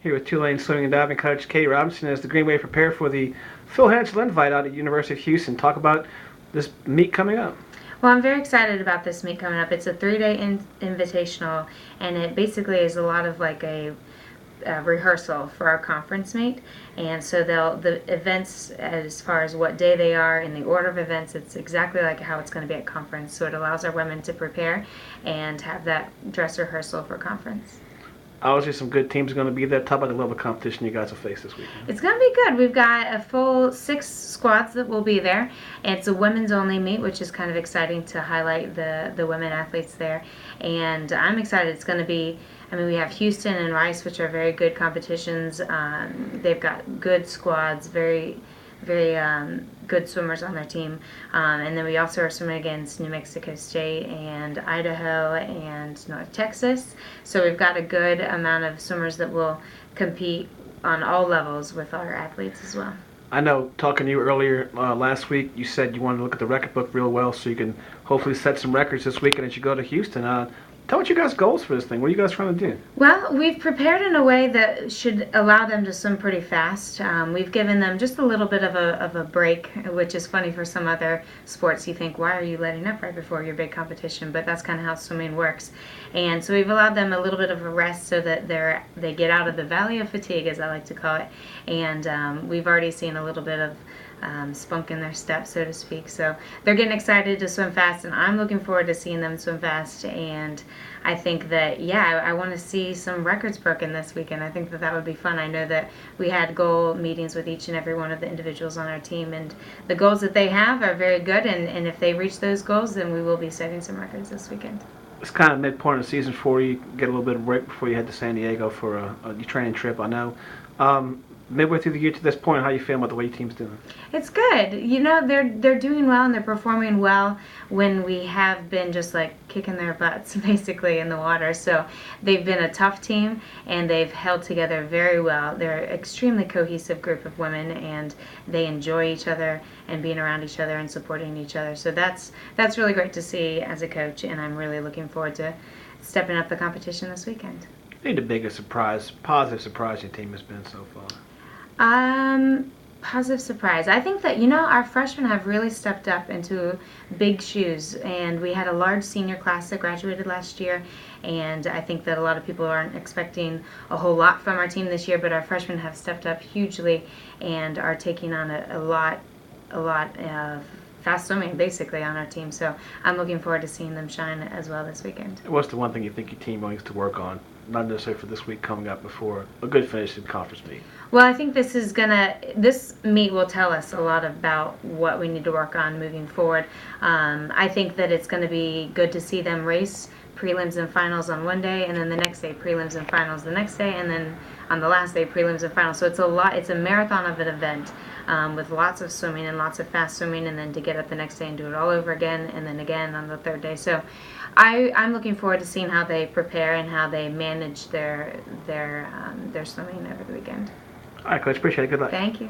Here with Tulane swimming and diving coach Katie Robinson as the Green Wave prepare for the Phill Hansel Invite out at University of Houston. Talk about this meet coming up. Well, I'm very excited about this meet coming up. It's a 3-day invitational, and it basically is a lot of like a rehearsal for our conference meet. And so the events, as far as what day they are in the order of events, it's exactly like how it's going to be at conference. So it allows our women to prepare and have that dress rehearsal for conference. Obviously, some good teams are going to be there. Talk about the level of competition you guys will face this weekend. It's going to be good. We've got a full 6 squads that will be there. It's a women's only meet, which is kind of exciting to highlight the women athletes there. And I'm excited. It's going to be, we have Houston and Rice, which are very good competitions. They've got good squads, very good swimmers on their team. And then we also are swimming against New Mexico State and Idaho and North Texas. So we've got a good amount of swimmers that will compete on all levels with our athletes as well. I know, talking to you earlier last week, you said you wanted to look at the record book real well so you can hopefully set some records this weekend as you go to Houston. Tell what you guys' goals for this thing. What are you guys trying to do? Well, we've prepared in a way that should allow them to swim pretty fast. We've given them just a little bit of a break, which is funny for some other sports. You think, why are you letting up right before your big competition? But that's kind of how swimming works. And so we've allowed them a little bit of a rest so that they get out of the valley of fatigue, as I like to call it. And we've already seen a little bit of spunk in their step, so to speak. So they're getting excited to swim fast, and I'm looking forward to seeing them swim fast. And I think that, I want to see some records broken this weekend. I think that would be fun. I know that we had goal meetings with each and every one of the individuals on our team, and the goals that they have are very good, and if they reach those goals, then we will be setting some records this weekend. It's kind of midpoint of the season for you. Get a little bit of break before you head to San Diego for a training trip, I know. Midway through the year to this point, how you feel about the way your team's doing? It's good. They're doing well and they're performing well when we have been just like kicking their butts basically in the water. So they've been a tough team and they've held together very well. They're an extremely cohesive group of women and they enjoy each other and being around each other and supporting each other. So that's really great to see as a coach, and I'm really looking forward to stepping up the competition this weekend. I think the biggest positive surprise your team has been so far? Positive surprise. I think that, our freshmen have really stepped up into big shoes, and we had a large senior class that graduated last year, and I think that a lot of people aren't expecting a whole lot from our team this year, but our freshmen have stepped up hugely and are taking on a lot of fast swimming basically on our team. So I'm looking forward to seeing them shine as well this weekend. What's the one thing you think your team needs to work on, not necessarily for this week coming up, before a good finish in conference meet? Well, I think this meet will tell us a lot about what we need to work on moving forward. I think that it's going to be good to see them race prelims and finals on one day, and then the next day prelims and finals the next day, and then on the last day prelims and finals. So it's a marathon of an event with lots of swimming and lots of fast swimming, and then to get up the next day and do it all over again, and then again on the third day. So I'm looking forward to seeing how they prepare and how they manage their swimming over the weekend. All right, Coach. Appreciate it. Good luck. Thank you.